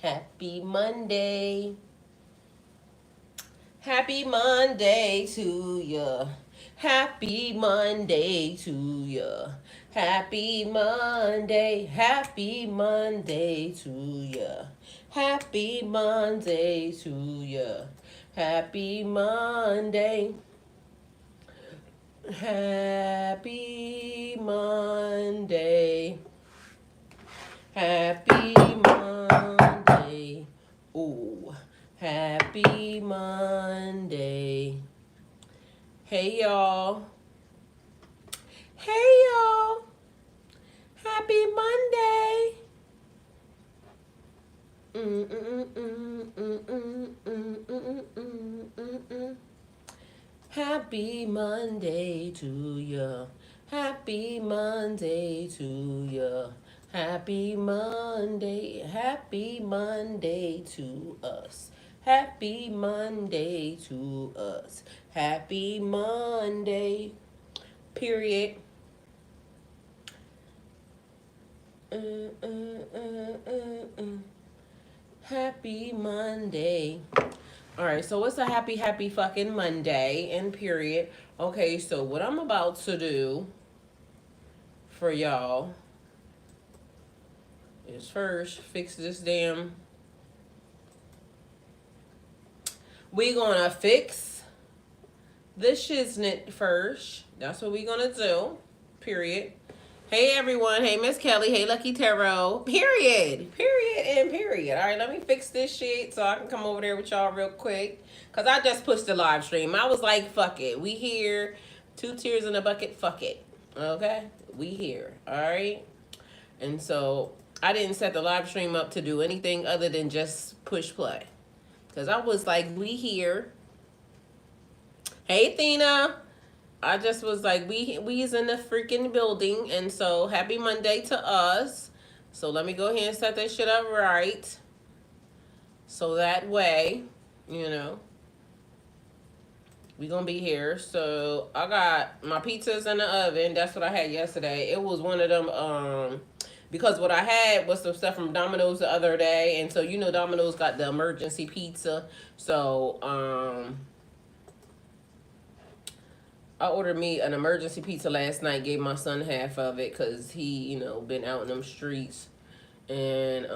Happy Monday. Happy Monday to ya. Happy Monday to ya. Happy Monday. Happy Monday to ya. Happy Monday to ya. Happy Monday. Happy Monday. Happy Monday. Ooh. Happy Monday. Hey y'all. Hey y'all. Happy Monday. Happy Monday to ya. Happy Monday to ya. Happy Monday. Happy Monday to us. Happy Monday to us. Happy Monday. Period. Happy Monday. All right, so it's a happy fucking Monday and period. Okay, so what I'm about to do for y'all is first fix this damn. We gonna fix this shiznit first. That's what we gonna do. Period. Hey everyone. Hey Miss Kelly. Hey Lucky Tarot. Period. Period and period. All right, let me fix this shit so I can come over there with y'all real quick. Cause I just pushed the live stream. I was like, fuck it. We here. 2 tears in a bucket. Fuck it. Okay? We here. All right? And so I didn't set the live stream up to do anything other than just push play. Cause I was like, we here. Hey Thina. I just was like, we's in the freaking building, and so happy Monday to us. So let me go ahead and set that shit up right. So that way, you know, we gonna be here. So I got my pizzas in the oven. That's what I had yesterday. It was one of them, because what I had was some stuff from Domino's the other day, and so you know Domino's got the emergency pizza. So I ordered me an emergency pizza last night, gave my son half of it because he, you know, been out in them streets. And,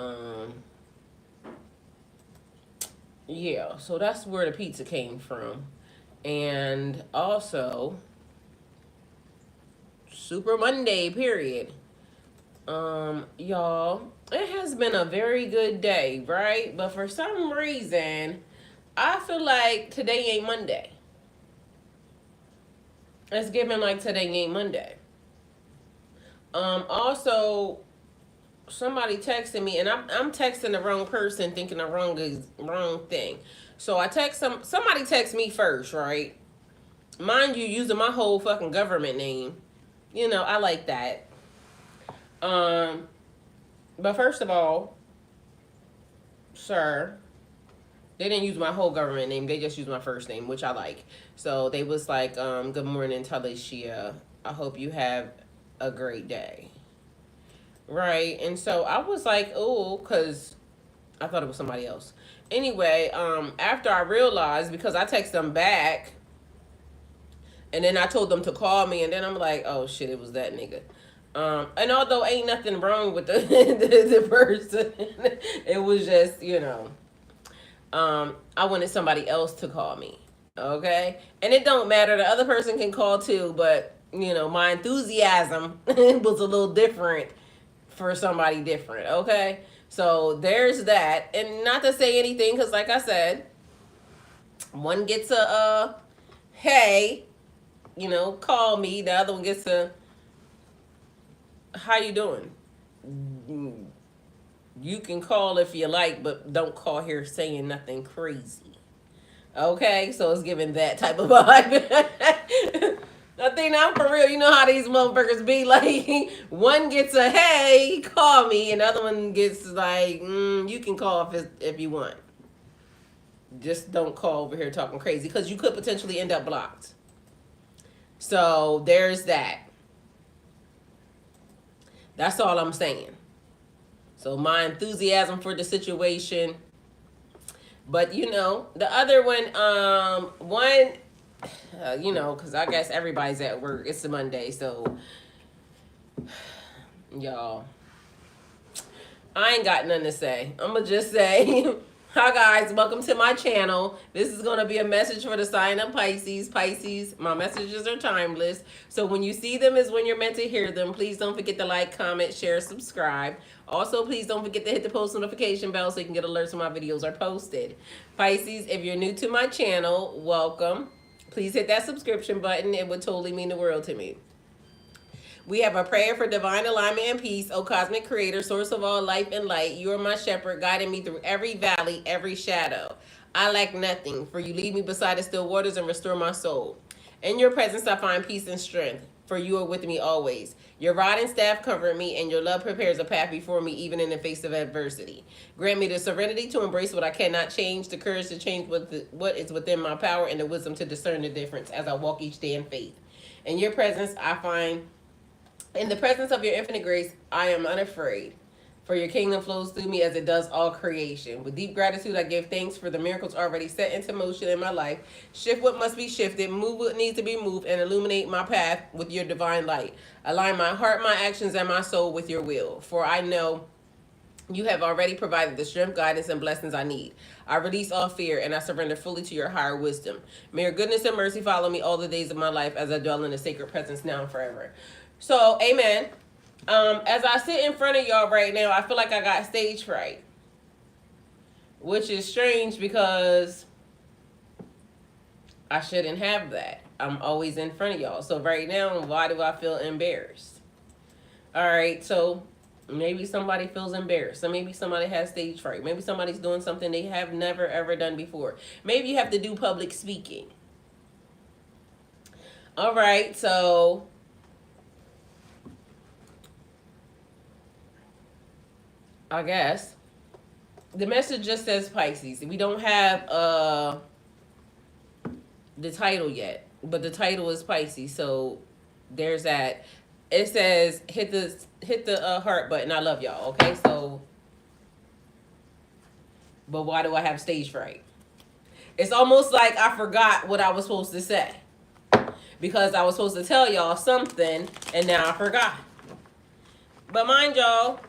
yeah, so that's where the pizza came from. And also, Super Monday, period. Y'all, it has been a very good day, right? But for some reason, I feel like today ain't Monday. It's giving like today ain't Monday. Also, somebody texted me, and I'm texting the wrong person, thinking the wrong thing. So I text somebody text me first, right? Mind you, using my whole fucking government name. You know, I like that. Um, but first of all, sir, they didn't use my whole government name. They just used my first name, which I like. So they was like, good morning, Talicia. I hope you have a great day. Right. And so I was like, oh, because I thought it was somebody else. Anyway, after I realized, because I texted them back, and then I told them to call me, and then I'm like, oh shit, it was that nigga. And although ain't nothing wrong with the the person, it was just, you know, I wanted somebody else to call me. Okay? And it don't matter. The other person can call too, but you know, my enthusiasm was a little different for somebody different. Okay? So there's that. And not to say anything, because like I said, one gets a hey, you know, call me. The other one gets a how you doing? You can call if you like, but don't call here saying nothing crazy. Okay, so it's giving that type of vibe. I think I'm for real. You know how these motherfuckers be like, one gets a hey, call me, and the other one gets like, you can call if you want. Just don't call over here talking crazy because you could potentially end up blocked. So there's that. That's all I'm saying. So my enthusiasm for the situation. But you know, the other one, you know, because I guess everybody's at work. It's a Monday, so y'all, I ain't got nothing to say. I'm gonna just say, hi guys, welcome to my channel. This is gonna be a message for the sign of Pisces. Pisces, my messages are timeless. So when you see them is when you're meant to hear them. Please don't forget to like, comment, share, subscribe. Also, please don't forget to hit the post notification bell so you can get alerts when my videos are posted. Pisces, if you're new to my channel, welcome. Please hit that subscription button. It would totally mean the world to me. We have a prayer for divine alignment and peace. O cosmic creator, source of all life and light, you are my shepherd, guiding me through every valley, every shadow. I lack nothing, for you lead me beside the still waters and restore my soul. In your presence I find peace and strength, for you are with me always. Your rod and staff comfort me, and your love prepares a path before me, even in the face of adversity. Grant me the serenity to embrace what I cannot change, the courage to change what is within my power, and the wisdom to discern the difference as I walk each day in faith. In your presence I find In the presence of your infinite grace, I am unafraid, for your kingdom flows through me as it does all creation. With deep gratitude, I give thanks for the miracles already set into motion in my life. Shift what must be shifted, move what needs to be moved, and illuminate my path with your divine light. Align my heart, my actions, and my soul with your will, for I know you have already provided the strength, guidance, and blessings I need. I release all fear and I surrender fully to your higher wisdom. May your goodness and mercy follow me all the days of my life as I dwell in the sacred presence now and forever. So, amen. As I sit in front of y'all right now, I feel like I got stage fright, which is strange because I shouldn't have that. I'm always in front of y'all. So right now, why do I feel embarrassed? All right, so maybe somebody feels embarrassed. So maybe somebody has stage fright. Maybe somebody's doing something they have never ever done before. Maybe you have to do public speaking. All right, so I guess the message just says Pisces. We don't have the title yet, but the title is Pisces. So there's that. It says hit the heart button. I love y'all. Okay, so but why do I have stage fright? It's almost like I forgot what I was supposed to say because I was supposed to tell y'all something and now I forgot. But mind y'all,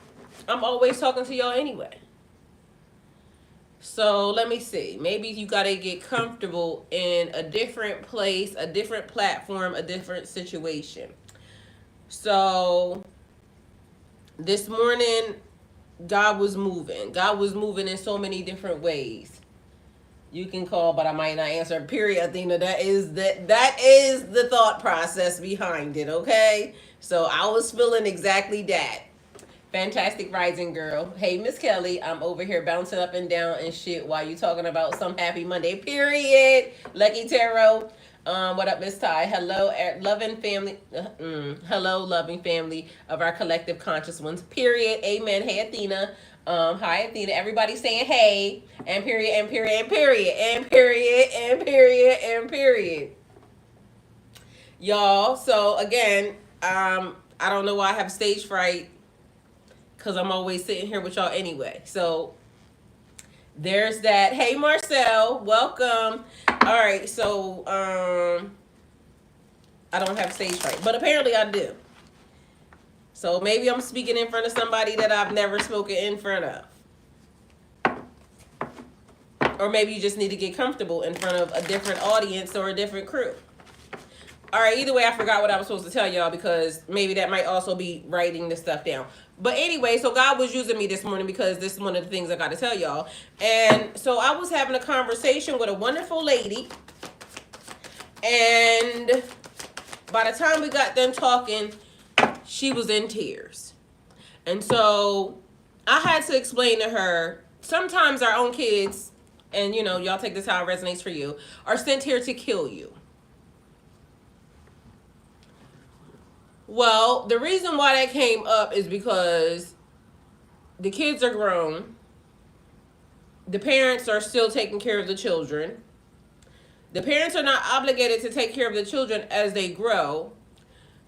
I'm always talking to y'all anyway. So let me see. Maybe you got to get comfortable in a different place, a different platform, a different situation. So this morning, God was moving. God was moving in so many different ways. You can call, but I might not answer. Period, Athena. That is the thought process behind it, okay? So I was feeling exactly that. Fantastic rising girl. Hey, Miss Kelly, I'm over here bouncing up and down and shit while you talking about some happy Monday. Period. Lucky Tarot. What up, Miss Ty? Hello, loving family. Hello, loving family of our collective conscious ones. Period. Amen. Hey, Athena. Hi, Athena. Everybody saying hey. And period, and period, and period, and period, and period, and period. Y'all, so again, I don't know why I have stage fright because I'm always sitting here with y'all anyway. So there's that. Hey, Marcel, welcome. All right, so I don't have stage fright, but apparently I do. So maybe I'm speaking in front of somebody that I've never spoken in front of. Or maybe you just need to get comfortable in front of a different audience or a different crew. All right, either way, I forgot what I was supposed to tell y'all because maybe that might also be writing this stuff down. But anyway, so God was using me this morning because this is one of the things I got to tell y'all. And so I was having a conversation with a wonderful lady. And by the time we got done talking, she was in tears. And so I had to explain to her, sometimes our own kids, and you know, y'all take this how it resonates for you, are sent here to kill you. Well, the reason why that came up is because the kids are grown. The parents are still taking care of the children. The parents are not obligated to take care of the children as they grow.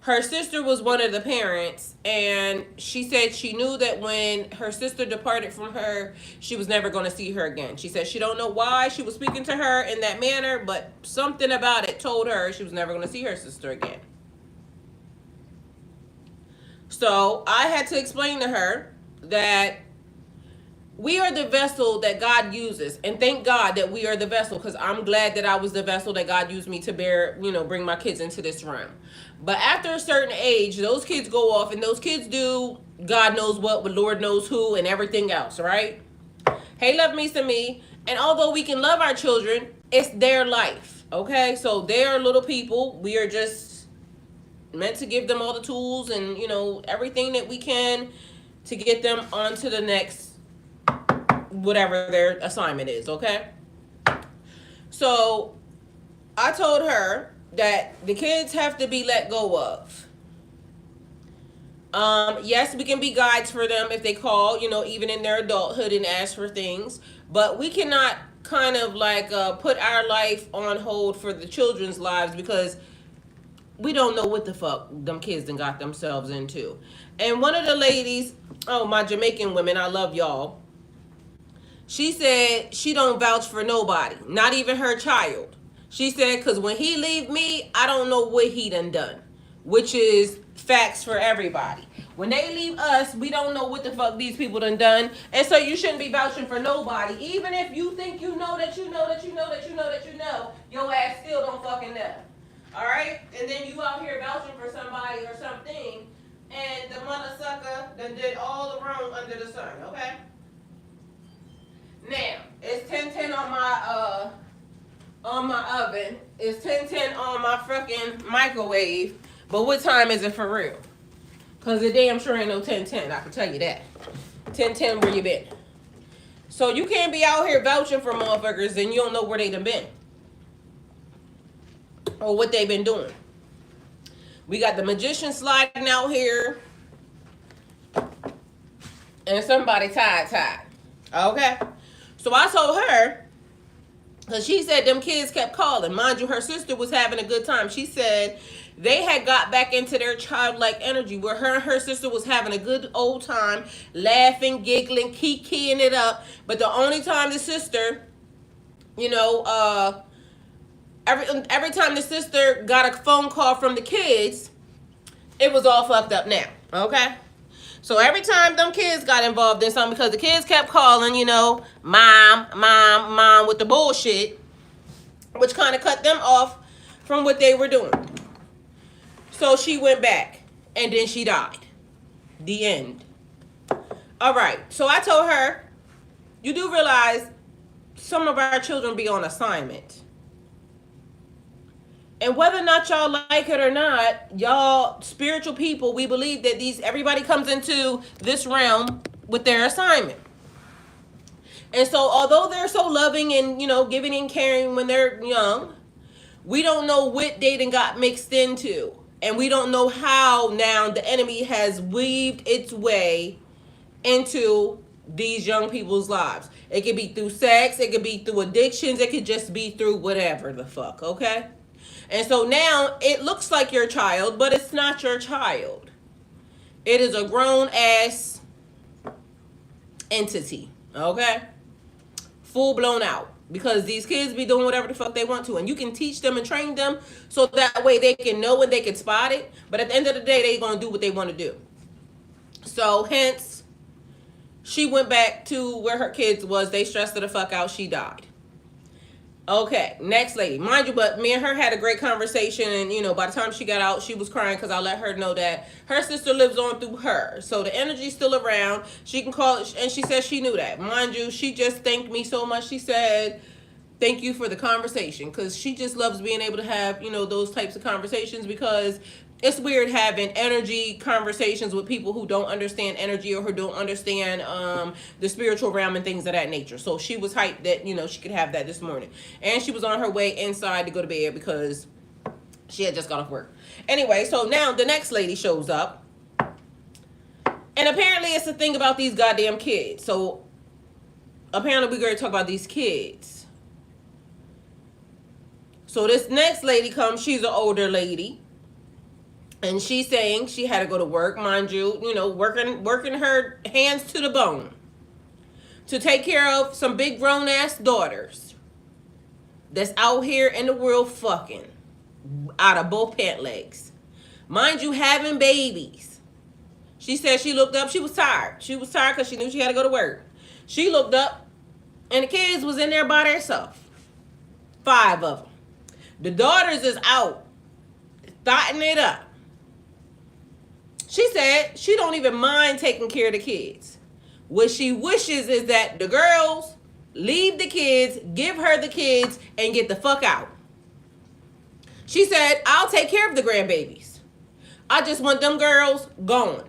her sister was one of the parents, and she said she knew that when her sister departed from her, she was never going to see her again. She said she don't know why she was speaking to her in that manner, but something about it told her she was never going to see her sister again. So I had to explain to her that we are the vessel that God uses, and thank God that we are the vessel, because I'm glad that I was the vessel that God used me to bear, bring my kids into this realm. But after a certain age, those kids go off, and those kids do God knows what with Lord knows who and everything else, right? Hey, love me some me. And although we can love our children, it's their life, okay? So they're little people. We are just meant to give them all the tools and, everything that we can to get them onto the next whatever their assignment is, okay? So I told her that the kids have to be let go of. Yes, we can be guides for them if they call, even in their adulthood and ask for things, but we cannot kind of like put our life on hold for the children's lives, because we don't know what the fuck them kids done got themselves into. And one of the ladies, oh, my Jamaican women, I love y'all. She said she don't vouch for nobody, not even her child. She said, because when he leave me, I don't know what he done, which is facts for everybody. When they leave us, we don't know what the fuck these people done. And so you shouldn't be vouching for nobody. Even if you think you know that you know that you know that you know that you know, your ass still don't fucking know. All right? And then you out here vouching for somebody or something, and the mother sucker done did all the wrong under the sun, okay? Now, it's 10:10 on my oven. It's 10:10 on my fucking microwave. But what time is it for real? Because it damn sure ain't no 10:10, I can tell you that. 10:10, where you been? So you can't be out here vouching for motherfuckers and you don't know where they done been. Or what they been doing. We got the magician sliding out here. And somebody tied. Okay? So I told her, because she said them kids kept calling. Mind you, her sister was having a good time. She said they had got back into their childlike energy where her and her sister was having a good old time, laughing, giggling, kikiing it up. But the only time the sister, every time the sister got a phone call from the kids, it was all fucked up now, okay? So every time them kids got involved in something, because the kids kept calling, mom, with the bullshit, which kind of cut them off from what they were doing. So she went back, and then she died. The end. All right, so I told her, you do realize some of our children be on assignment. And whether or not y'all like it or not, y'all spiritual people, we believe that everybody comes into this realm with their assignment. And so although they're so loving and, giving and caring when they're young, we don't know what they done got mixed into. And we don't know how now the enemy has weaved its way into these young people's lives. It could be through sex, it could be through addictions, it could just be through whatever the fuck, okay? And so now it looks like your child, but it's not your child. It is a grown-ass entity, okay? Full blown out. Because these kids be doing whatever the fuck they want to. And you can teach them and train them so that way they can know and they can spot it. But at the end of the day, they're going to do what they want to do. So hence, she went back to where her kids was. They stressed her the fuck out. She died. Okay, next lady. Mind you, but me and her had a great conversation, and by the time she got out, she was crying because I let her know that her sister lives on through her. So the energy's still around. She can call it, and she said she knew that. Mind you, she just thanked me so much. She said, thank you for the conversation, because she just loves being able to have, those types of conversations, because it's weird having energy conversations with people who don't understand energy or who don't understand the spiritual realm and things of that nature. So she was hyped that, she could have that this morning. And she was on her way inside to go to bed because she had just got off work. Anyway, so now the next lady shows up. And apparently it's the thing about these goddamn kids. So apparently we're going to talk about these kids. So this next lady comes. She's an older lady. And she's saying she had to go to work, mind you, working her hands to the bone to take care of some big grown ass daughters that's out here in the world fucking out of both pant legs. Mind you, having babies. She said she looked up, she was tired. She was tired because she knew she had to go to work. She looked up and the kids was in there by themselves. 5 of them. The daughters is out, thotting it up. She said she don't even mind taking care of the kids. What she wishes is that the girls leave the kids, give her the kids, and get the fuck out. She said, I'll take care of the grandbabies. I just want them girls gone.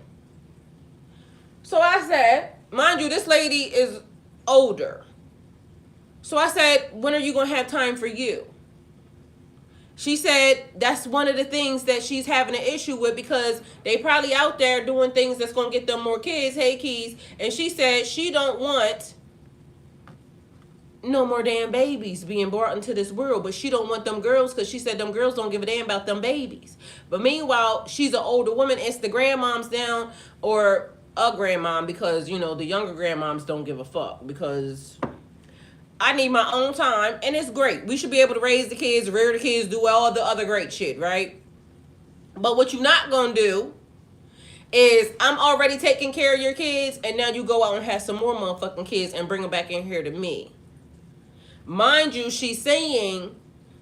So I said, mind you, this lady is older. So I said, when are you going to have time for you? She said that's one of the things that she's having an issue with because they probably out there doing things that's going to get them more kids. Hey, Keys. And she said she don't want no more damn babies being brought into this world, but she don't want them girls because she said them girls don't give a damn about them babies. But meanwhile, she's an older woman. It's the grandmoms down, or a grandmom, because, the younger grandmoms don't give a fuck because I need my own time, and it's great. We should be able to raise the kids, rear the kids, do all the other great shit, right? But what you're not going to do is I'm already taking care of your kids, and now you go out and have some more motherfucking kids and bring them back in here to me. Mind you, she's saying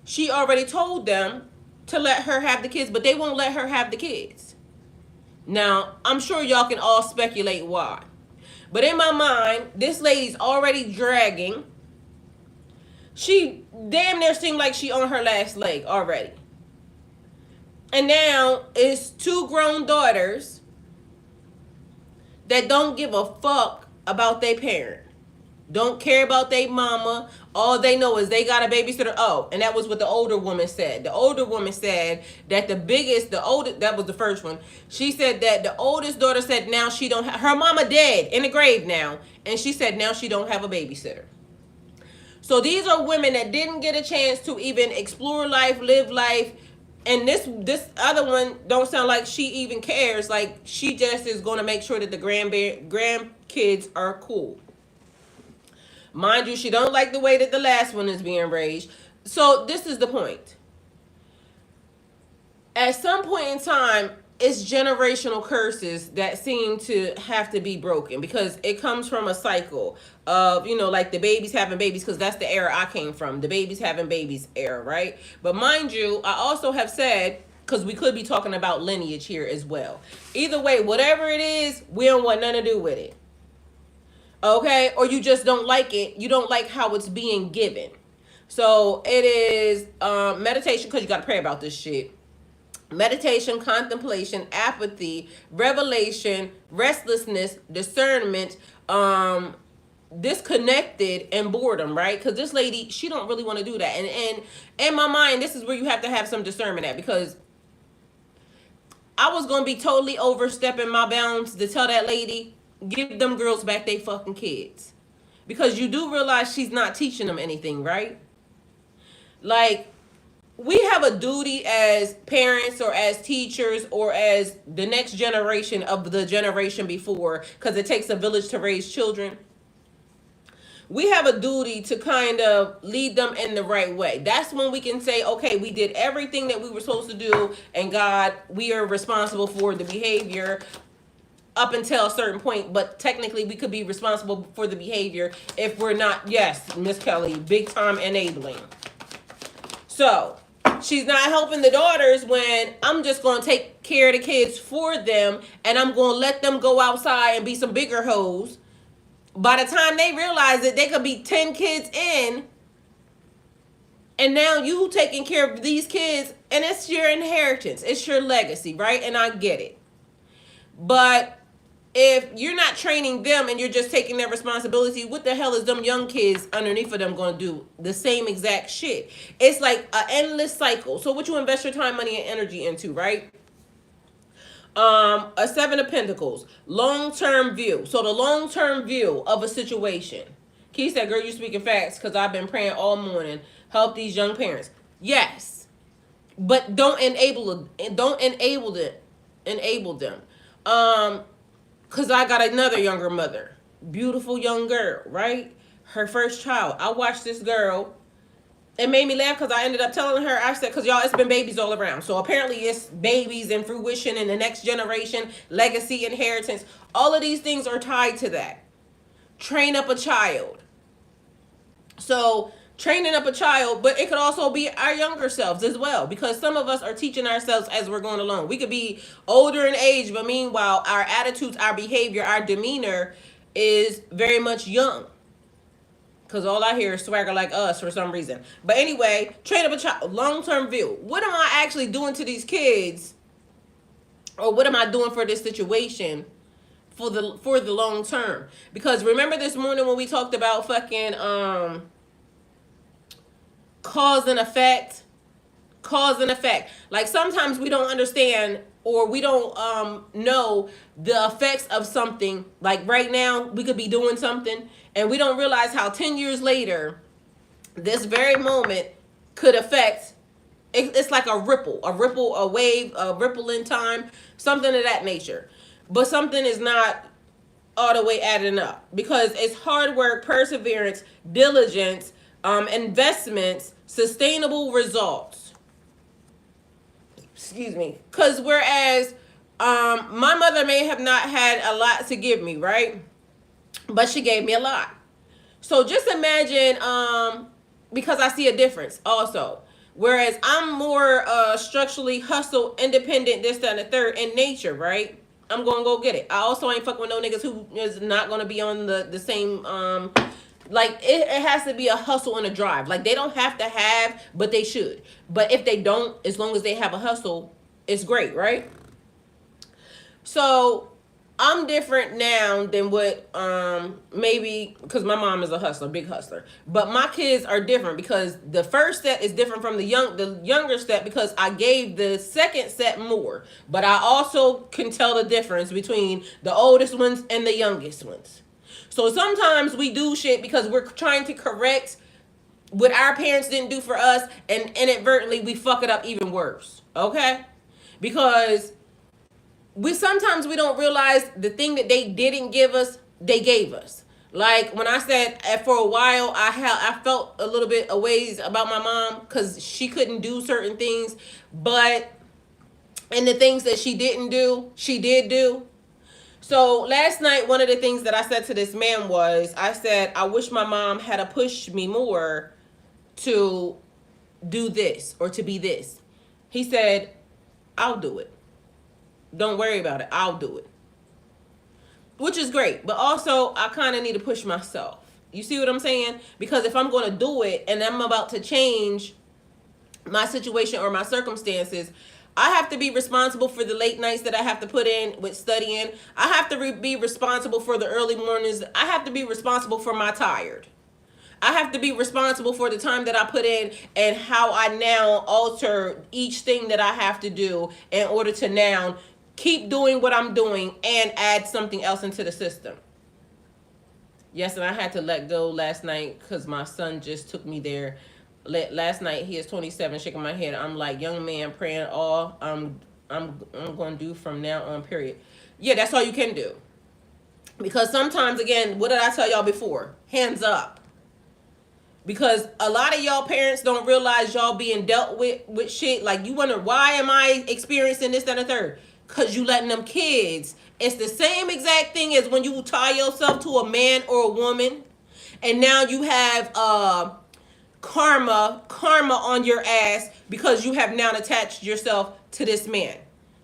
she already told them to let her have the kids, but they won't let her have the kids. Now, I'm sure y'all can all speculate why. But in my mind, this lady's already dragging. She damn near seemed like she on her last leg already. And now it's 2 grown daughters that don't give a fuck about their parent. Don't care about their mama. All they know is they got a babysitter. Oh, and that was what the older woman said. The older woman said that that was the first one. She said that the oldest daughter said now she don't have, her mama dead in the grave now. And she said now she don't have a babysitter. So these are women that didn't get a chance to even explore life, live life. And this other one don't sound like she even cares. Like she just is going to make sure that the grandkids are cool. Mind you, she don't like the way that the last one is being raised. So this is the point. At some point in time, it's generational curses that seem to have to be broken because it comes from a cycle of, like the babies having babies, because that's the era I came from, the babies having babies era, right? But mind you, I also have said, because we could be talking about lineage here as well. Either way, whatever it is, we don't want nothing to do with it. Okay? Or you just don't like it. You don't like how it's being given. So it is meditation, because you got to pray about this shit. Meditation, contemplation, apathy, revelation, restlessness, discernment, disconnected, and boredom, right? Because this lady, she don't really want to do that. And in my mind, this is where you have to have some discernment at, because I was going to be totally overstepping my bounds to tell that lady, give them girls back they fucking kids. Because you do realize she's not teaching them anything, right? Like, we have a duty as parents or as teachers or as the next generation of the generation before, because it takes a village to raise children. We have a duty to kind of lead them in the right way. That's when we can say, okay, we did everything that we were supposed to do, and God, we are responsible for the behavior up until a certain point, but technically we could be responsible for the behavior if we're not, yes, Miss Kelly, big time enabling. So she's not helping the daughters when I'm just going to take care of the kids for them, and I'm going to let them go outside and be some bigger hoes. By the time they realize that they could be 10 kids in, and now you taking care of these kids, and it's your inheritance. It's your legacy, right? And I get it. But if you're not training them and you're just taking their responsibility, what the hell is them young kids underneath of them going to do? The same exact shit. It's like an endless cycle. So what you invest your time, money, and energy into, right? A 7 of Pentacles, long-term view. So the long-term view of a situation. Key said, girl, you speaking facts because I've been praying all morning. Help these young parents. Yes. But don't enable it. Enable them. Cause I got another younger mother, beautiful young girl, right? Her first child. I watched this girl. It made me laugh because I ended up telling her, I said, because y'all, it's been babies all around. So apparently it's babies and fruition and the next generation, legacy, inheritance. All of these things are tied to that. Train up a child. So training up a child, but it could also be our younger selves as well, because some of us are teaching ourselves as we're going along. We could be older in age, but meanwhile, our attitudes, our behavior, our demeanor is very much young. Because all I hear is swagger like us for some reason. But anyway, train up a child, long-term view. What am I actually doing to these kids? Or what am I doing for this situation for the long term? Because remember this morning when we talked about fucking cause and effect? Cause and effect. Like sometimes we don't understand or we don't know the effects of something. Like right now, we could be doing something and we don't realize how 10 years later, this very moment could affect. It's like a ripple, a wave, a ripple in time, something of that nature. But something is not all the way adding up because it's hard work, perseverance, diligence, investments, sustainable results. Excuse me. Because whereas my mother may have not had a lot to give me, right? But she gave me a lot. So just imagine, because I see a difference also. Whereas I'm more structurally hustle, independent, this, that, and the third in nature, right? I'm going to go get it. I also ain't fucking with no niggas who is not going to be on the same, like, it has to be a hustle and a drive. Like, they don't have to have, but they should. But if they don't, as long as they have a hustle, it's great, right? So I'm different now than what maybe because my mom is a hustler, big hustler. But my kids are different because the first set is different from the younger set because I gave the second set more. But I also can tell the difference between the oldest ones and the youngest ones. So sometimes we do shit because we're trying to correct what our parents didn't do for us, and inadvertently we fuck it up even worse. Okay? Because sometimes we don't realize the thing that they didn't give us, they gave us. Like when I said for a while I felt a little bit a ways about my mom because she couldn't do certain things, but and the things that she didn't do, she did do. So last night, one of the things that I said to this man was, I said, I wish my mom had pushed me more to do this or to be this. He said, I'll do it. Don't worry about it. I'll do it. Which is great. But also, I kind of need to push myself. You see what I'm saying? Because if I'm going to do it and I'm about to change my situation or my circumstances, I have to be responsible for the late nights that I have to put in with studying. I have to be responsible for the early mornings. I have to be responsible for my tired. I have to be responsible for the time that I put in and how I now alter each thing that I have to do in order to now keep doing what I'm doing and add something else into the system. Yes, and I had to let go last night because my son just took me there. Last night, he is 27, shaking my head. I'm like, young man, praying all I'm going to do from now on, period. Yeah, that's all you can do. Because sometimes, again, what did I tell y'all before? Hands up. Because a lot of y'all parents don't realize y'all being dealt with shit. Like, you wonder, why am I experiencing this, that, and the third? Because you letting them kids. It's the same exact thing as when you tie yourself to a man or a woman. And now you have karma on your ass because you have now attached yourself to this man.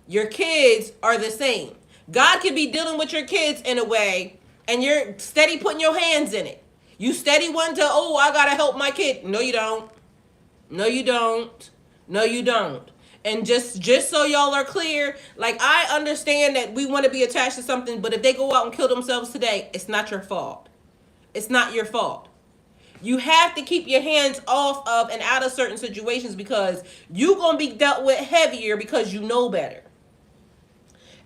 Your kids are the same. God could be dealing with your kids in a way and you're steady putting your hands in it. You steady wanting to, oh, I gotta help my kid. No, you don't. No, you don't. No, you don't. And just so y'all are clear, like, I understand that we want to be attached to something, but if they go out and kill themselves today, it's not your fault. It's not your fault. You have to keep your hands off of and out of certain situations because you're going to be dealt with heavier because you know better.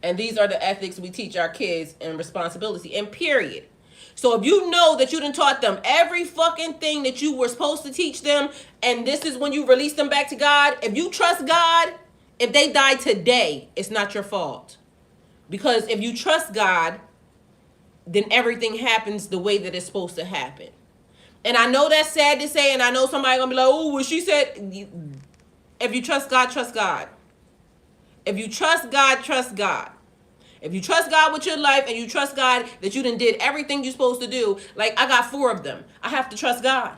And these are the ethics we teach our kids and responsibility, and period. So if you know that you done taught them every fucking thing that you were supposed to teach them, and this is when you release them back to God, if you trust God If they die today, it's not your fault. Because if you trust God, then everything happens the way that it's supposed to happen. And I know that's sad to say, and I know somebody gonna be like, oh, well, she said, if you trust God, trust God. If you trust God, trust God. If you trust God with your life and you trust God that you done did everything you're supposed to do, like I got 4 of them, I have to trust God.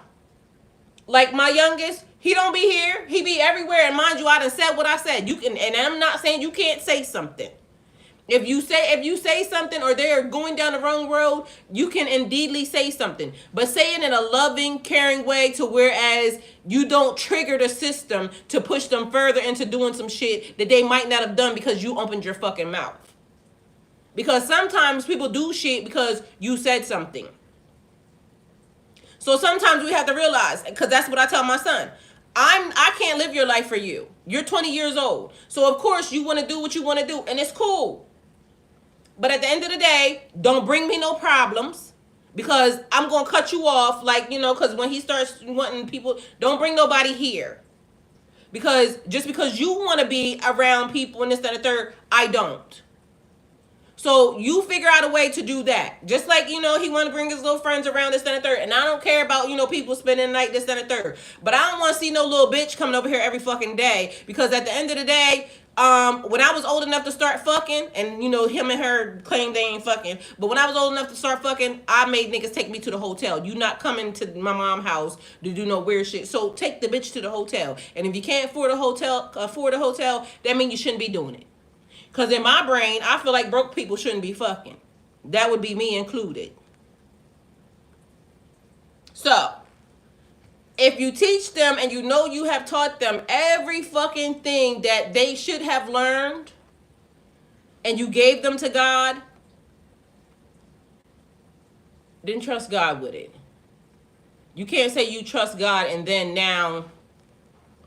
Like my youngest, he don't be here, he be everywhere. And mind you, I done said what I said. You can, and I'm not saying you can't say something. If you say something or they're going down the wrong road, you can indeedly say something. But say it in a loving, caring way to whereas you don't trigger the system to push them further into doing some shit that they might not have done because you opened your fucking mouth. Because sometimes people do shit because you said something. So sometimes we have to realize, because that's what I tell my son. I can't live your life for you. You're 20 years old. So of course you want to do what you want to do, and it's cool. But at the end of the day, don't bring me no problems, because I'm going to cut you off. Like, you know, because when he starts wanting people, don't bring nobody here. Because just because you want to be around people and this, that, and the third, I don't. So you figure out a way to do that. Just like, you know, he want to bring his little friends around this, that, and the third. And I don't care about, you know, people spending the night, this, that, and the third. But I don't want to see no little bitch coming over here every fucking day. Because at the end of the day, when I was old enough to start fucking, and, you know, him and her claim they ain't fucking. But when I was old enough to start fucking, I made niggas take me to the hotel. You not coming to my mom's house to do no weird shit. So take the bitch to the hotel. And if you can't afford a hotel, that means you shouldn't be doing it. Because in my brain, I feel like broke people shouldn't be fucking. That would be me included. So, if you teach them and you know you have taught them every fucking thing that they should have learned, and you gave them to God, then trust God with it. You can't say you trust God and then now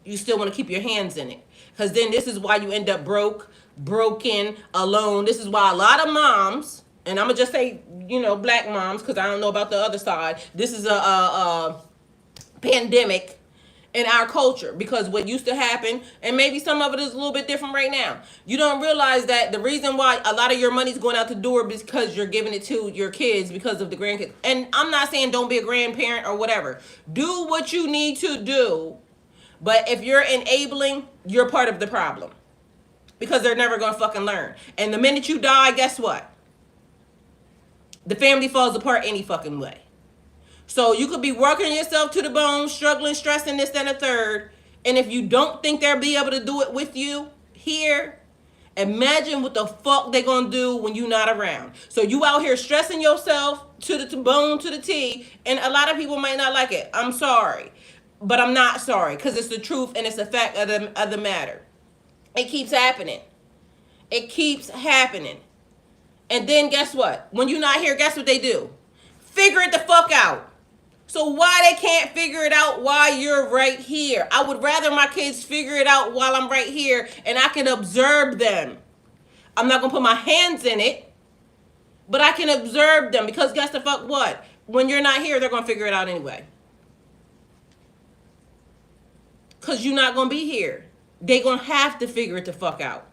you still want to keep your hands in it. Because then this is why you end up broken, alone. This is why a lot of moms, and I'm going to just say, you know, black moms, because I don't know about the other side. This is a pandemic in our culture, because what used to happen, and maybe some of it is a little bit different right now, you don't realize that the reason why a lot of your money's going out the door is because you're giving it to your kids because of the grandkids. And I'm not saying don't be a grandparent or whatever. Do what you need to do. But if you're enabling, you're part of the problem. Because they're never going to fucking learn. And the minute you die, guess what? The family falls apart any fucking way. So you could be working yourself to the bone, struggling, stressing, this, that, and the third. And if you don't think they'll be able to do it with you here, imagine what the fuck they going to do when you're not around. So you out here stressing yourself to the bone, to the T. And a lot of people might not like it. I'm sorry. But I'm not sorry, because it's the truth and it's the fact of the matter. It keeps happening. It keeps happening. And then guess what? When you're not here, guess what they do? Figure it the fuck out. So why they can't figure it out while you're right here? I would rather my kids figure it out while I'm right here and I can observe them. I'm not going to put my hands in it, but I can observe them, because guess the fuck what? When you're not here, they're going to figure it out anyway. Because you're not going to be here. They're going to have to figure it the fuck out.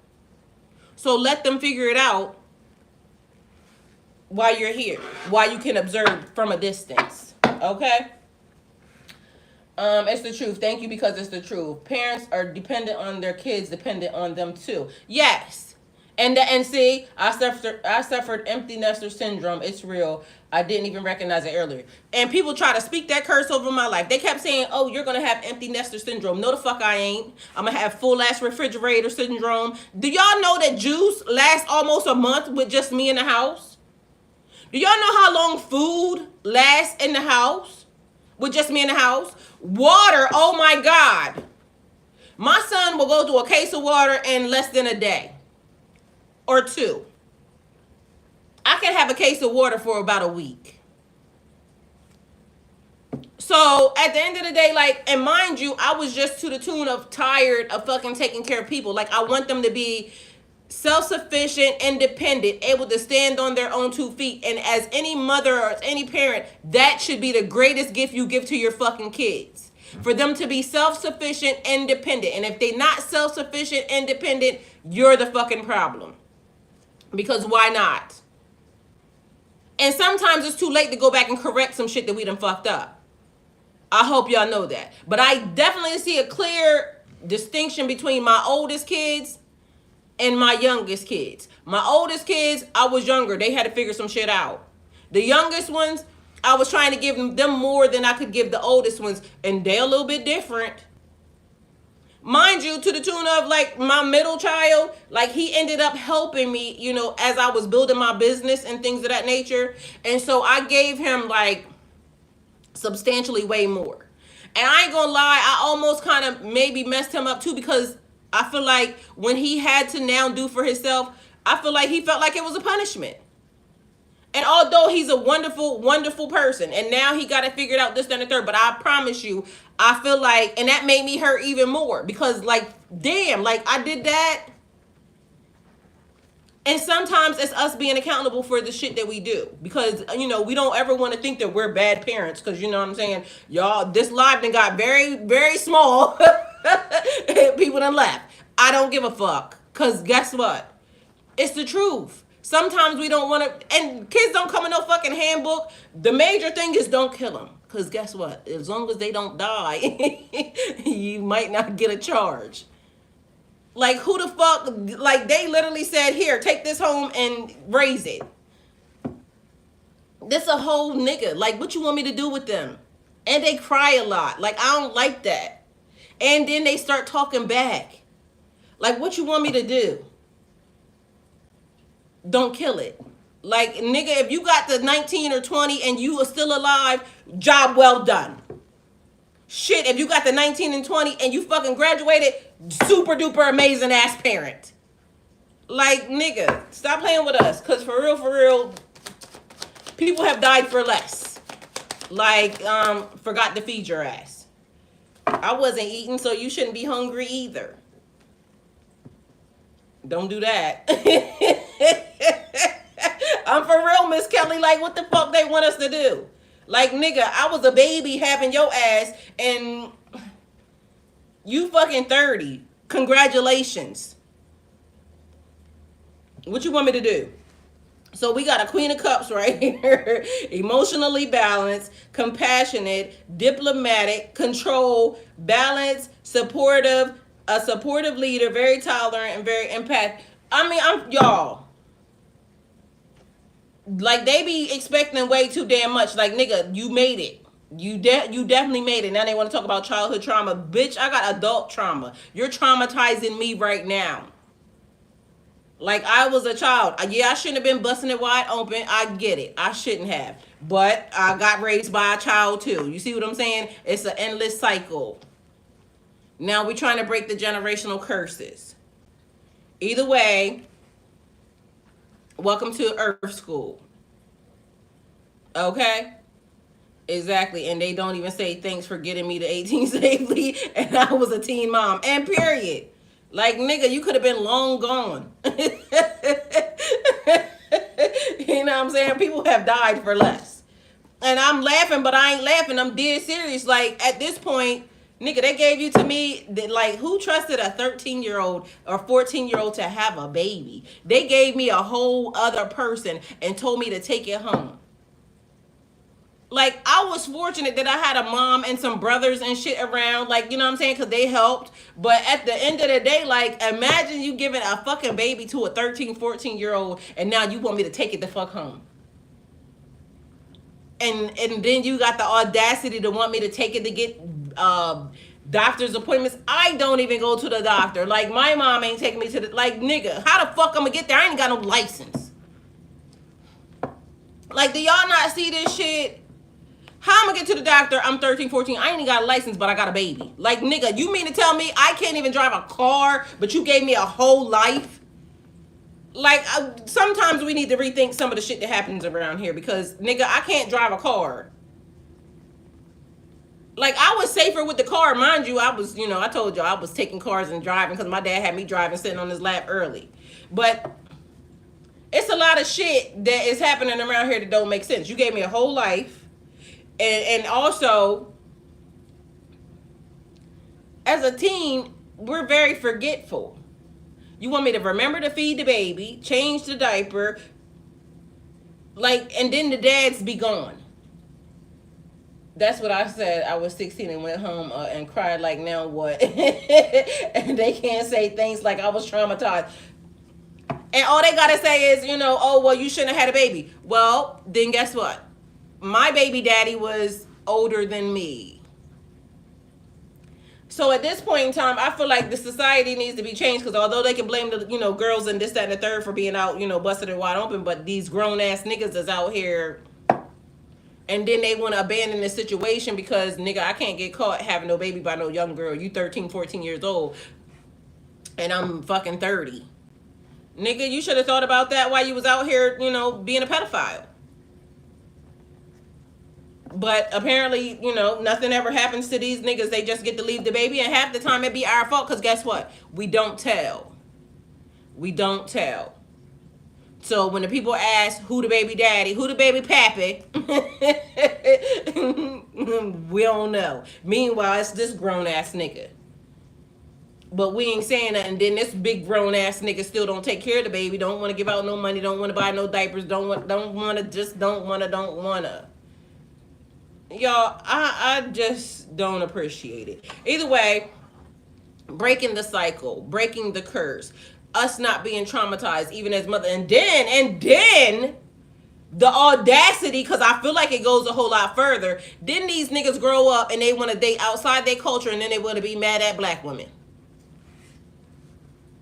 So let them figure it out while you're here. While you can observe from a distance. Okay? It's the truth. Thank you, because it's the truth. Parents are dependent on their kids, dependent on them too. Yes. And see, I suffered empty nester syndrome. It's real. I didn't even recognize it earlier. And people try to speak that curse over my life. They kept saying, oh, you're going to have empty nester syndrome. No, the fuck I ain't. I'm going to have full ass refrigerator syndrome. Do y'all know that juice lasts almost a month with just me in the house? Do y'all know how long food lasts in the house with just me in the house? Water, oh my God. My son will go through a case of water in less than a day or two. I can have a case of water for about a week. So at the end of the day, like, and mind you, I was just to the tune of tired of fucking taking care of people. Like, I want them to be self-sufficient, independent, able to stand on their own 2 feet. And as any mother or as any parent, that should be the greatest gift you give to your fucking kids. for them to be self-sufficient, independent. And if they're not self-sufficient, independent, you're the fucking problem. Because why not? And sometimes it's too late to go back and correct some shit that we done fucked up. I hope y'all know that. But I definitely see a clear distinction between my oldest kids and my youngest kids. My oldest kids, I was younger. They had to figure some shit out. The youngest ones, I was trying to give them more than I could give the oldest ones. And they're a little bit different. Mind you, to the tune of like my middle child, like he ended up helping me, you know, as I was building my business and things of that nature. And so I gave him like substantially way more. And I ain't gonna lie, I almost kind of maybe messed him up too, because I feel like when he had to now do for himself, I feel like he felt like it was a punishment. And although he's a wonderful, wonderful person, and now he got it figured out, this, that, and the third, but I promise you, I feel like, and that made me hurt even more, because like, damn, like I did that. And sometimes it's us being accountable for the shit that we do, because, you know, we don't ever want to think that we're bad parents, because, you know what I'm saying, y'all, this live then got very, very small. People done left. I don't give a fuck, because guess what? It's the truth. Sometimes we don't want to, and kids don't come in no fucking handbook. The major thing is don't kill them, because guess what? As long as they don't die, you might not get a charge. Like, who the fuck, like, they literally said, here, take this home and raise it. This a whole nigga. Like, what you want me to do with them? And they cry a lot. Like, I don't like that. And then they start talking back. Like, what you want me to do? Don't kill it. Like, nigga, if you got the 19 or 20 and you are still alive, job well done. Shit, if you got the 19 and 20 and you fucking graduated, super duper amazing ass parent. Like, nigga, stop playing with us. Because for real, people have died for less. Like, forgot to feed your ass. I wasn't eating, so you shouldn't be hungry either. Don't do that. I'm for real, Miss Kelly. Like, what the fuck they want us to do? Like, nigga, I was a baby having your ass, and you fucking 30. Congratulations. What you want me to do? So we got a Queen of Cups right here. Emotionally balanced, compassionate, diplomatic, control, balanced, supportive, a supportive leader, very tolerant, and very empathic. I mean, y'all. Like, they be expecting way too damn much. Like, nigga, you made it. You definitely made it. Now they want to talk about childhood trauma. Bitch, I got adult trauma. You're traumatizing me right now. Like, I was a child. Yeah, I shouldn't have been busting it wide open. I get it. I shouldn't have. But I got raised by a child too. You see what I'm saying? It's an endless cycle. Now we're trying to break the generational curses. Either way, welcome to Earth School. Okay? Exactly. And they don't even say thanks for getting me to 18 safely. And I was a teen mom. And period. Like, nigga, you could have been long gone. You know what I'm saying? People have died for less. And I'm laughing, but I ain't laughing. I'm dead serious. Like, at this point, nigga, they gave you to me, like, who trusted a 13-year-old or 14-year-old to have a baby? They gave me a whole other person and told me to take it home. Like, I was fortunate that I had a mom and some brothers and shit around, like, you know what I'm saying, because they helped. But at the end of the day, like, imagine you giving a fucking baby to a 13, 14-year-old, and now you want me to take it the fuck home. And then you got the audacity to want me to take it to get doctor's appointments. I don't even go to the doctor. Like, my mom ain't taking me to the, like, nigga, how the fuck I'm gonna get there? I ain't got no license. Like, do y'all not see this shit? How I'm gonna get to the doctor? I'm 13, 14. I ain't even got a license, but I got a baby. Like, nigga, you mean to tell me I can't even drive a car, but you gave me a whole life? Like, sometimes we need to rethink some of the shit that happens around here, because, nigga, I can't drive a car. Like, I was safer with the car. Mind you, I was, you know, I told you I was taking cars and driving because my dad had me driving, sitting on his lap early. But it's a lot of shit that is happening around here that don't make sense. You gave me a whole life. And also, as a teen, we're very forgetful. You want me to remember to feed the baby, change the diaper, like, and then the dads be gone. That's what I said. I was 16 and went home and cried like, now what? And they can't say things like I was traumatized. And all they gotta say is, oh, well, you shouldn't have had a baby. Well, then guess what? My baby daddy was older than me. So at this point in time, I feel like the society needs to be changed, because although they can blame the, girls and this, that, and the third for being out, busted and wide open, but these grown ass niggas is out here, and then they want to abandon the situation because, nigga, I can't get caught having no baby by no young girl. You 13, 14 years old, and I'm fucking 30. Nigga, you should have thought about that while you was out here, being a pedophile. But apparently, nothing ever happens to these niggas. They just get to leave the baby, and half the time it be our fault, because guess what? We don't tell. We don't tell. So when the people ask who the baby daddy, who the baby pappy, we don't know. Meanwhile, it's this grown ass nigga. But we ain't saying nothing. Then this big grown ass nigga still don't take care of the baby, don't want to give out no money, don't want to buy no diapers, don't want to. Y'all, I just don't appreciate it. Either way, breaking the cycle, breaking the curse, us not being traumatized even as mother, and then the audacity, because I feel like it goes a whole lot further. Then these niggas grow up and they want to date outside their culture, and then they want to be mad at black women.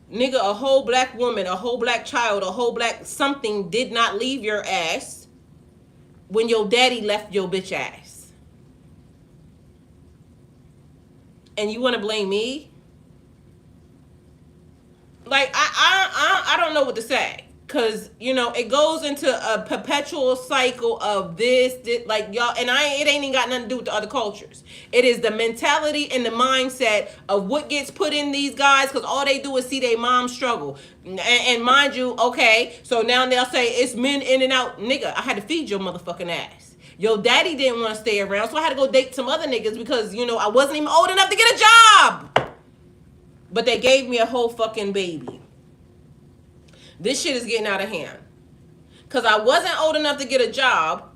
Nigga, a whole black woman, a whole black child, a whole black something did not leave your ass when your daddy left your bitch ass. And you want to blame me? Like, I don't know what to say. Because, it goes into a perpetual cycle of this, like, y'all, and it ain't even got nothing to do with the other cultures. It is the mentality and the mindset of what gets put in these guys, because all they do is see their mom struggle. And mind you, okay, so now they'll say, it's men in and out. Nigga, I had to feed your motherfucking ass. Your daddy didn't want to stay around, so I had to go date some other niggas because, I wasn't even old enough to get a job. But they gave me a whole fucking baby. This shit is getting out of hand. Because I wasn't old enough to get a job.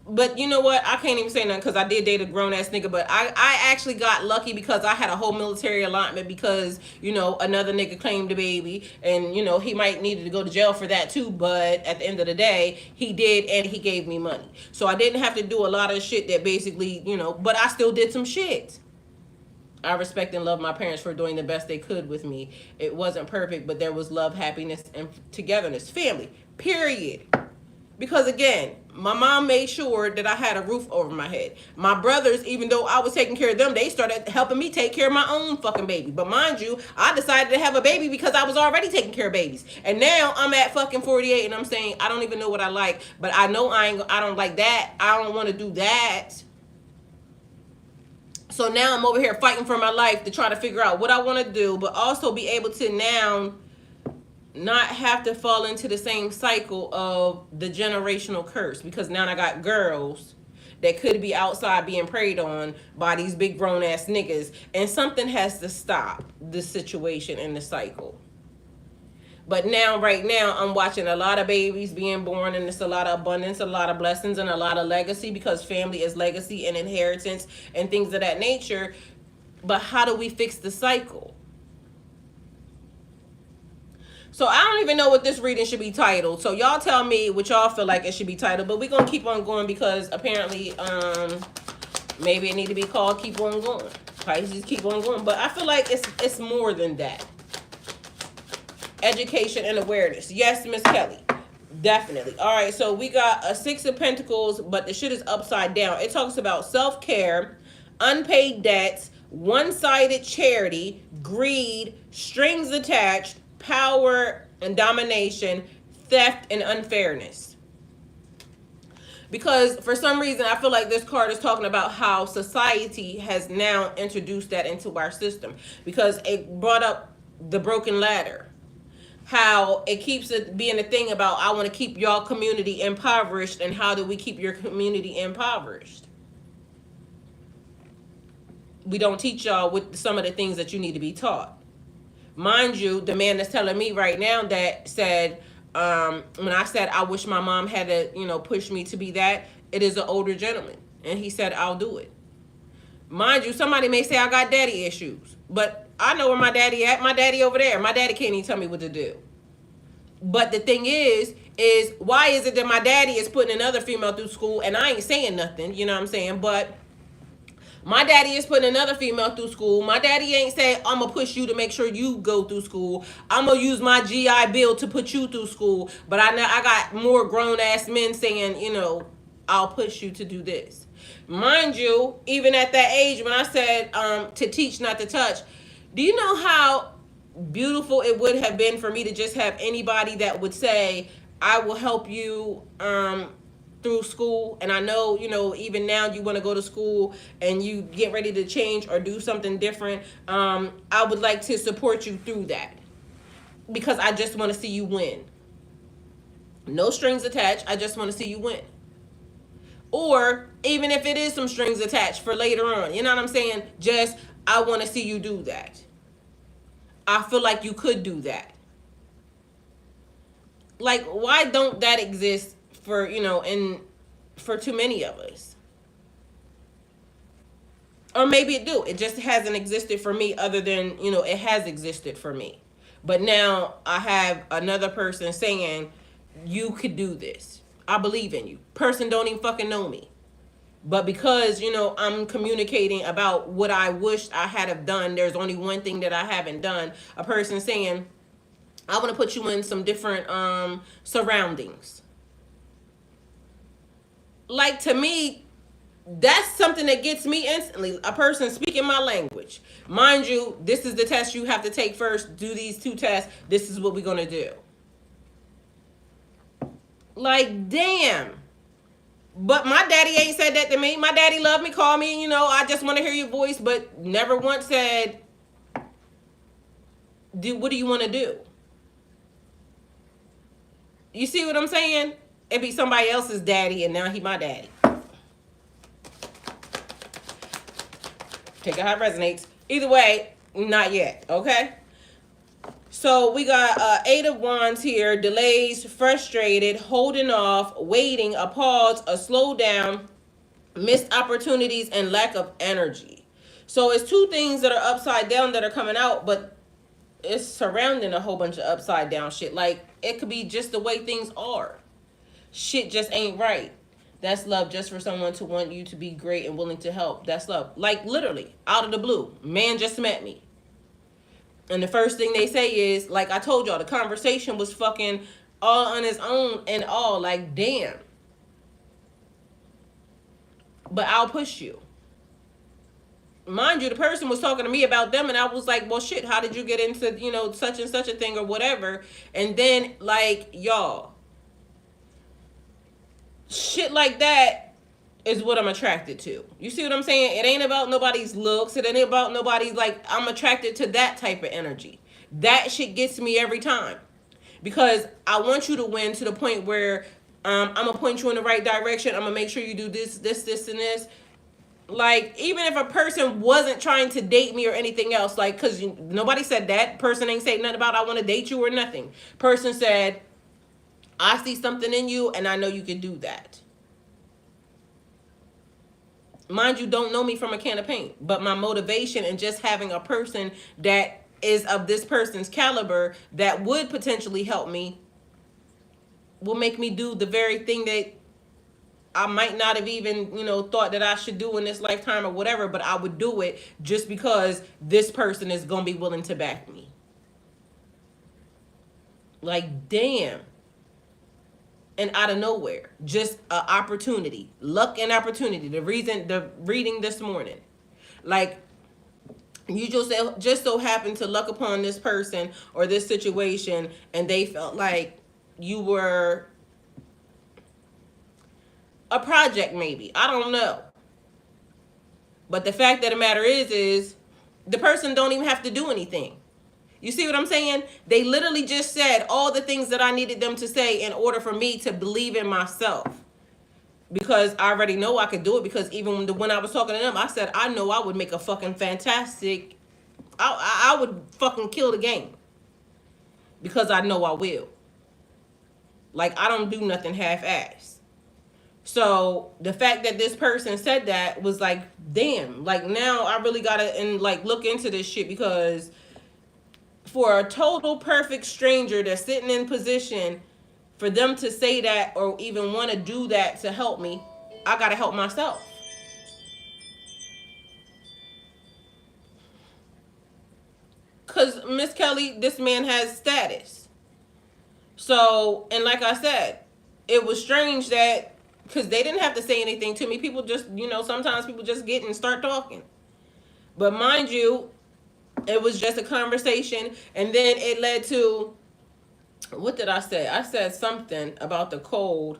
But you know what? I can't even say nothing because I did date a grown-ass nigga. But I actually got lucky because I had a whole military allotment because, another nigga claimed the baby. And, he might needed to go to jail for that too. But at the end of the day, he did, and he gave me money. So I didn't have to do a lot of shit that basically, but I still did some shit. I respect and love my parents for doing the best they could with me. It wasn't perfect, but there was love, happiness, and togetherness. Family, period. Because again, my mom made sure that I had a roof over my head. My brothers, even though I was taking care of them, they started helping me take care of my own fucking baby. But mind you, I decided to have a baby because I was already taking care of babies. And now I'm at fucking 48 and I'm saying I don't even know what I like. But I know I don't like that. I don't want to do that. So now I'm over here fighting for my life to try to figure out what I want to do, but also be able to now not have to fall into the same cycle of the generational curse. Because now I got girls that could be outside being preyed on by these big grown ass niggas. And something has to stop this situation and the cycle. But now, right now, I'm watching a lot of babies being born, and it's a lot of abundance, a lot of blessings, and a lot of legacy, because family is legacy and inheritance and things of that nature. But how do we fix the cycle? So I don't even know what this reading should be titled. So y'all tell me what y'all feel like it should be titled. But we're going to keep on going because apparently maybe it need to be called Keep On Going. Pisces, keep on going. But I feel like it's more than that. Education and awareness. Yes, Miss Kelly. Definitely. All right, so we got a Six of Pentacles, but the shit is upside down. It talks about self-care, unpaid debts, one-sided charity, greed, strings attached, power and domination, theft and unfairness. Because for some reason, I feel like this card is talking about how society has now introduced that into our system. Because it brought up the broken ladder. How it keeps it being a thing about, I want to keep y'all community impoverished, and how do we keep your community impoverished? We don't teach y'all with some of the things that you need to be taught. Mind you, the man that's telling me right now that said, when I said I wish my mom had to, push me to be that, it is an older gentleman. And he said, I'll do it. Mind you, somebody may say I got daddy issues, but I know where my daddy at. My daddy over there. My daddy can't even tell me what to do. But the thing is why is it that my daddy is putting another female through school and I ain't saying nothing, you know what I'm saying? But my daddy is putting another female through school. My daddy ain't saying, I'm going to push you to make sure you go through school. I'm going to use my GI Bill to put you through school. But I know I got more grown-ass men saying, I'll push you to do this. Mind you, even at that age when I said to teach, not to touch, do you know how beautiful it would have been for me to just have anybody that would say, I will help you through school, and I know, even now you want to go to school and you get ready to change or do something different. I would like to support you through that because I just want to see you win. No strings attached. I just want to see you win. Or even if it is some strings attached for later on, you know what I'm saying? Just, I want to see you do that. I feel like you could do that. Like, why don't that exist for, and for too many of us? Or maybe it do. It just hasn't existed for me other than, it has existed for me. But now I have another person saying, you could do this. I believe in you. Person don't even fucking know me. But because, I'm communicating about what I wished I had have done, there's only one thing that I haven't done. A person saying, I want to put you in some different surroundings. Like, to me, that's something that gets me instantly. A person speaking my language. Mind you, this is the test you have to take first. Do these 2 tests. This is what we're going to do. Like, damn. But my daddy ain't said that to me. My daddy loved me, called me, I just want to hear your voice, but never once said, what do you want to do? You see what I'm saying? It'd be somebody else's daddy, and now he my daddy. Take it how it resonates. Either way, not yet, okay? So we got 8 of Wands here. Delays, frustrated, holding off, waiting, a pause, a slowdown, missed opportunities, and lack of energy. So it's 2 things that are upside down that are coming out, but it's surrounding a whole bunch of upside down shit. Like, it could be just the way things are. Shit just ain't right. That's love, just for someone to want you to be great and willing to help. That's love. Like, literally, out of the blue. Man just met me. And the first thing they say is, like I told y'all, the conversation was fucking all on his own and all. Like, damn. But I'll push you. Mind you, the person was talking to me about them, and I was like, well, shit, how did you get into, such and such a thing or whatever? And then, like, y'all, shit like that is what I'm attracted to. You see what I'm saying? It ain't about nobody's looks. It ain't about nobody's, like, I'm attracted to that type of energy. That shit gets me every time. Because I want you to win to the point where I'm going to point you in the right direction. I'm going to make sure you do this, this, and this. Like, even if a person wasn't trying to date me or anything else, like, because nobody said that. Person ain't saying nothing about I want to date you or nothing. Person said, I see something in you and I know you can do that. Mind you, don't know me from a can of paint. But my motivation and just having a person that is of this person's caliber that would potentially help me will make me do the very thing that I might not have even, thought that I should do in this lifetime or whatever, but I would do it just because this person is going to be willing to back me. Like, damn. And out of nowhere, just an opportunity, luck and opportunity. The reading this morning, like, you just so happened to luck upon this person or this situation, and they felt like you were a project, maybe. I don't know. But the fact of the matter is the person don't even have to do anything. You see what I'm saying? They literally just said all the things that I needed them to say in order for me to believe in myself. because I already know I could do it. Because even when I was talking to them, I said I know I would make a fucking fantastic. I would fucking kill the game because I know I will. Like, I don't do nothing half-assed. So the fact that this person said that was like, damn. Like, now I really gotta look into this shit, because for a total perfect stranger that's sitting in position, for them to say that or even want to do that to help me, I gotta help myself. Cause Miss Kelly, this man has status. So, and like I said, it was strange that, because they didn't have to say anything to me. People just, sometimes people just get and start talking. But mind you, it was just a conversation, and then it led to, what did I say? I said something about the cold.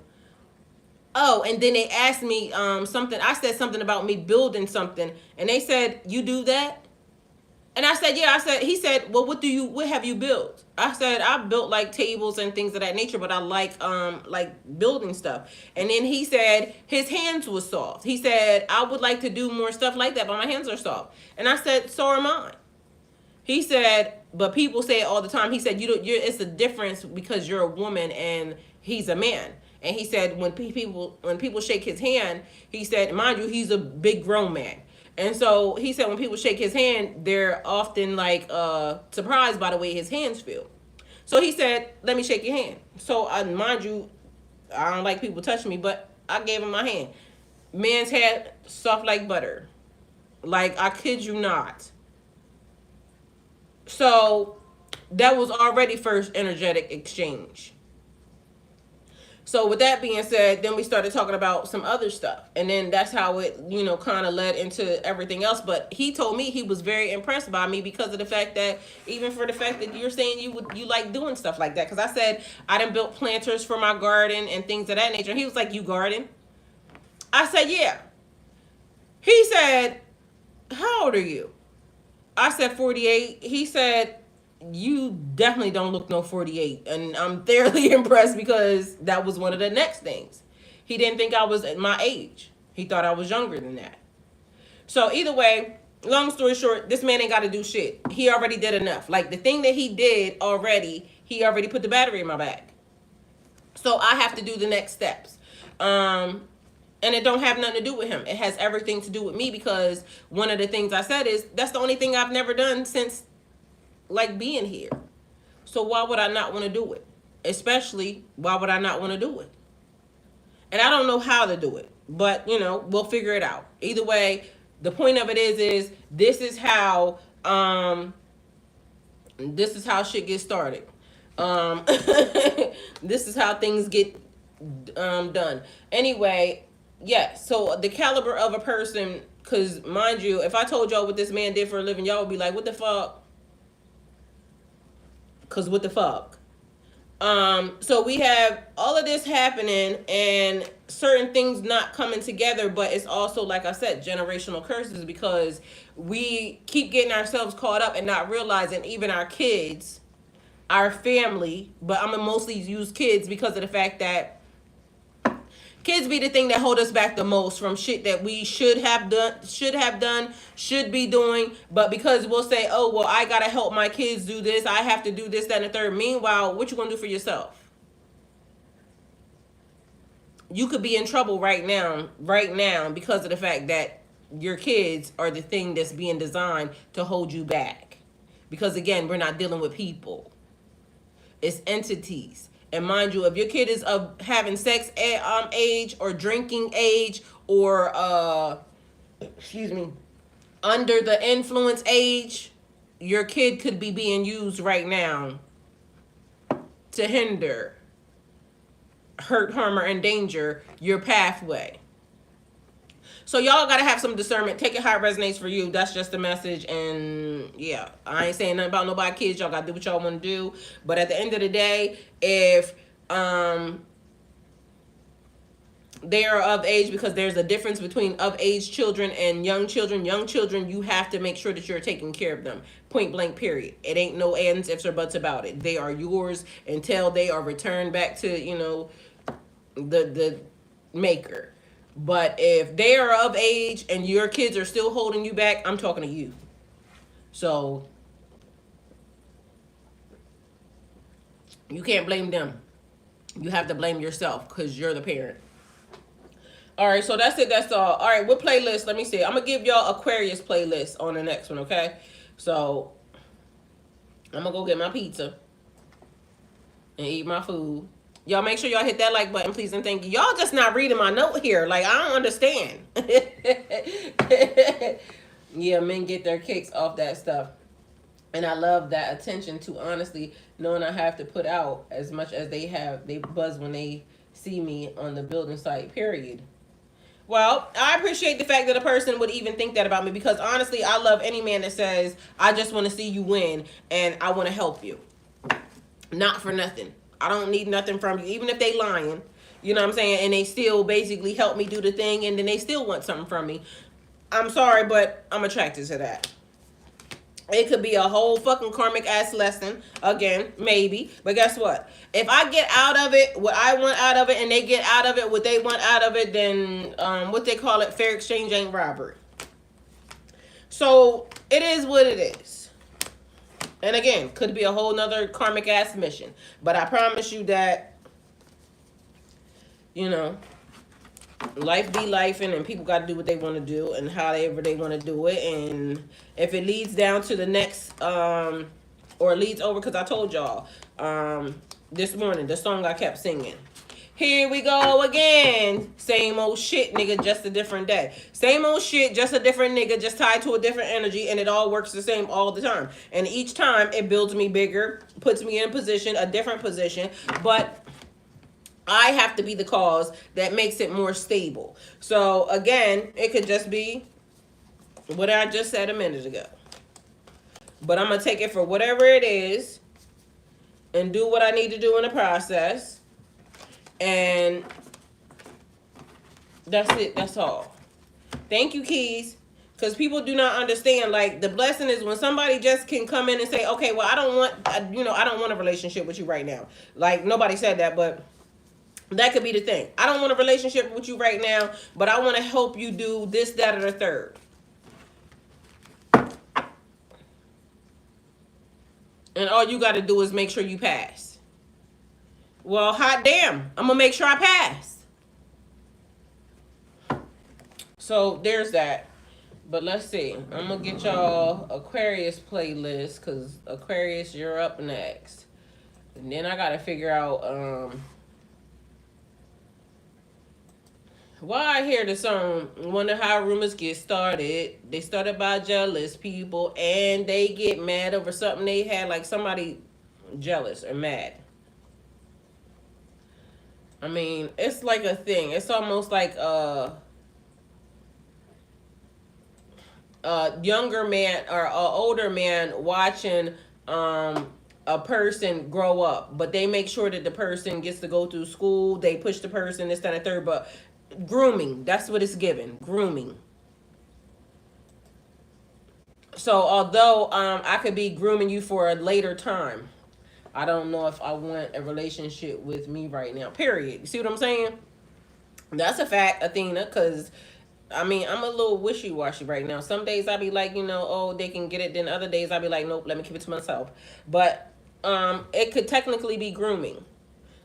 Oh, and then they asked me something. I said something about me building something, and they said, "You do that?" And I said, yeah. I said, he said, well, what have you built? I said, I built like tables and things of that nature, but I like building stuff. And then he said his hands was soft. He said, I would like to do more stuff like that, but my hands are soft. And I said, so are mine. He said, but people say it all the time. He said, it's a difference because you're a woman and he's a man. And he said, when people shake his hand, he said, mind you, he's a big grown man. And so he said when people shake his hand, they're often like surprised by the way his hands feel. So he said, let me shake your hand. So mind you, I don't like people touching me, but I gave him my hand. Man's head soft like butter. Like, I kid you not. So that was already first energetic exchange. So with that being said, then we started talking about some other stuff. And then that's how it, kind of led into everything else. But he told me he was very impressed by me because of the fact that, even for the fact that you're saying you like doing stuff like that. Because I said I done built planters for my garden and things of that nature. And he was like, you garden? I said, yeah. He said, how old are you? I said 48. He said, you definitely don't look no 48. And I'm thoroughly impressed because that was one of the next things. He didn't think I was at my age. He thought I was younger than that. So either way, long story short, this man ain't got to do shit. He already did enough. Like, the thing that he did already, he already put the battery in my bag. So I have to do the next steps. And it don't have nothing to do with him. It has everything to do with me, because one of the things I said is that's the only thing I've never done since like being here. So why would I not want to do it? Especially, why would I not want to do it? And I don't know how to do it, but we'll figure it out. Either way, the point of it is this is how shit gets started. This is how things get done. Anyway, yeah, so the caliber of a person, because mind you, if I told y'all what this man did for a living, y'all would be like, what the fuck? Because what the fuck? So we have all of this happening and certain things not coming together, but it's also, like I said, generational curses, because we keep getting ourselves caught up and not realizing even our kids, our family, but I'm gonna mostly use kids because of the fact that kids be the thing that hold us back the most from shit that we should be doing. But because we'll say, oh, well, I gotta help my kids do this, I have to do this, that, and the third. Meanwhile, what you gonna do for yourself? You could be in trouble right now, because of the fact that your kids are the thing that's being designed to hold you back. Because again, we're not dealing with people. It's entities. And mind you, if your kid is of having sex age or drinking age or under the influence age, your kid could be being used right now to hinder, hurt, harm, or endanger your pathway. So y'all gotta have some discernment. Take it how it resonates for you. That's just the message. And yeah, I ain't saying nothing about nobody kids. Y'all gotta do what y'all want to do. But at the end of the day, if they are of age, because there's a difference between of age children and young children. Young children, you have to make sure that you're taking care of them. Point blank, period. It ain't no ands, ifs, or buts about it. They are yours until they are returned back to, the maker. But if they are of age and your kids are still holding you back, I'm talking to you. So you can't blame them. You have to blame yourself because you're the parent. All right, so that's it. That's all. All right, what playlist? Let me see. I'm gonna give y'all Aquarius playlist on the next one. Okay, so I'm gonna go get my pizza and eat my food. Y'all make sure y'all hit that like button, please, and thank you. Y'all just not reading my note here. Like, I don't understand. Yeah, men get their kicks off that stuff. And I love that attention to, honestly, knowing I have to put out as much as they have. They buzz when they see me on the building site, period. Well, I appreciate the fact that a person would even think that about me, because honestly, I love any man that says, I just want to see you win and I want to help you. Not for nothing. I don't need nothing from you, even if they lying. You know what I'm saying? And they still basically help me do the thing, and then they still want something from me. I'm sorry, but I'm attracted to that. It could be a whole fucking karmic ass lesson. Again, maybe. But guess what? If I get out of it what I want out of it, and they get out of it what they want out of it, then what they call it, fair exchange ain't robbery. So it is what it is. And again, could be a whole nother karmic ass mission. But I promise you that, you know, life be life, and people got to do what they want to do and however they want to do it. And if it leads down to the next or it leads over, because I told y'all this morning the song I kept singing, here we go again, same old shit, nigga, just a different day. Same old shit, just a different nigga, just tied to a different energy, and it all works the same all the time. And each time it builds me bigger, puts me in a position, a different position, but I have to be the cause that makes it more stable. So again, it could just be what I just said a minute ago. But I'm going to take it for whatever it is and do what I need to do in the process. And that's it. That's all. Thank you, Keys. Because people do not understand. Like, the blessing is when somebody just can come in and say, okay, well, I don't want, I don't want a relationship with you right now. Like, nobody said that, but that could be the thing. I don't want a relationship with you right now, but I want to help you do this, that, or the third. And all you got to do is make sure you pass. Well, hot damn. I'm going to make sure I pass. So there's that. But let's see. I'm going to get y'all Aquarius playlist, because Aquarius, you're up next. And then I got to figure out why I hear the song, wonder how rumors get started. They started by jealous people, and they get mad over something they had, like somebody jealous or mad. I mean, it's like a thing. It's almost like a younger man or a older man watching a person grow up, but they make sure that the person gets to go through school. They push the person, this, that, and third, but grooming, that's what it's given. Grooming. So although I could be grooming you for a later time, I don't know if I want a relationship with me right now, period. You see what I'm saying? That's a fact, Athena, because I mean, I'm a little wishy-washy right now. Some days I'll be like, oh, they can get it. Then other days I'll be like, nope, let me keep it to myself. But it could technically be grooming.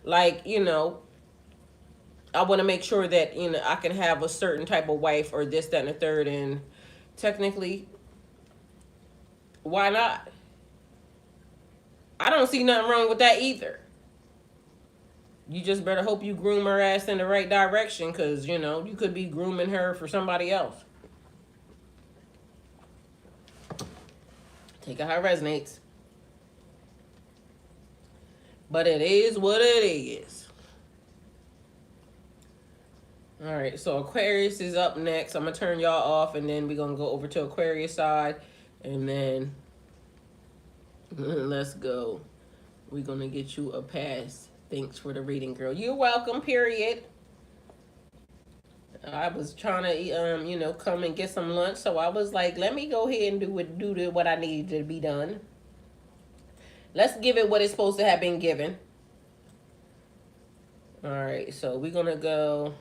Like, I want to make sure that, I can have a certain type of wife or this, that, and the third. And technically, why not? I don't see nothing wrong with that either. You just better hope you groom her ass in the right direction, because, you could be grooming her for somebody else. Take it how it resonates. But it is what it is. All right, so Aquarius is up next. I'm going to turn y'all off, and then we're going to go over to Aquarius side, and then let's go. We're going to get you a pass. Thanks for the reading, girl. You're welcome, period. I was trying to, come and get some lunch, so I was like, let me go ahead and do what I needed to be done. Let's give it what it's supposed to have been given. All right, so we're going to go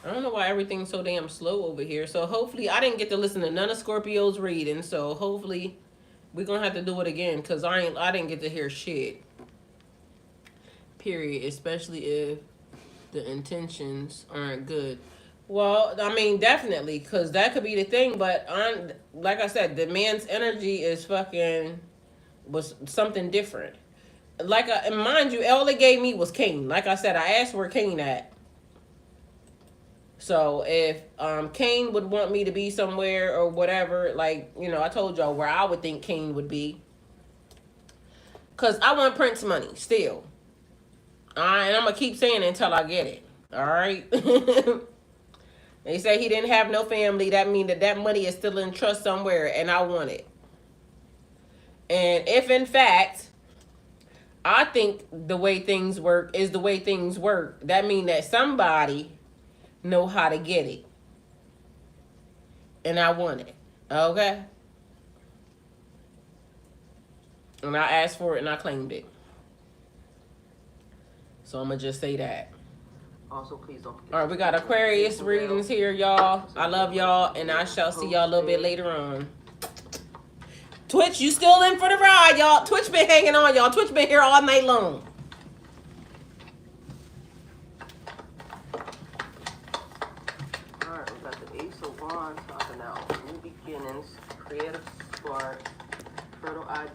I don't know why everything's so damn slow over here. So hopefully, I didn't get to listen to none of Scorpio's reading. So hopefully, we're gonna have to do it again because I didn't get to hear shit. Period. Especially if the intentions aren't good. Well, I mean, definitely, because that could be the thing. But like I said, the man's energy is fucking was something different. Like, and mind you, all they gave me was Kane. Like I said, I asked where Kane at. So if Kane would want me to be somewhere or whatever, like, you know, I told y'all where I would think Kane would be. Because I want Prince money still. And I'm going to keep saying it until I get it. All right? They say he didn't have no family. That means that money is still in trust somewhere, and I want it. And if, in fact, I think the way things work is the way things work, that means that somebody know how to get it. And I want it. Okay? And I asked for it and I claimed it. So I'm going to just say that. Also, please don't forget. All right, we got Aquarius readings here, y'all. I love y'all, and I shall see y'all a little bit later on. Twitch, you still in for the ride, y'all. Twitch been hanging on, y'all. Twitch been here all night long. All right, we got the Ace of Wands talking out new beginnings, creative spark, fertile idea.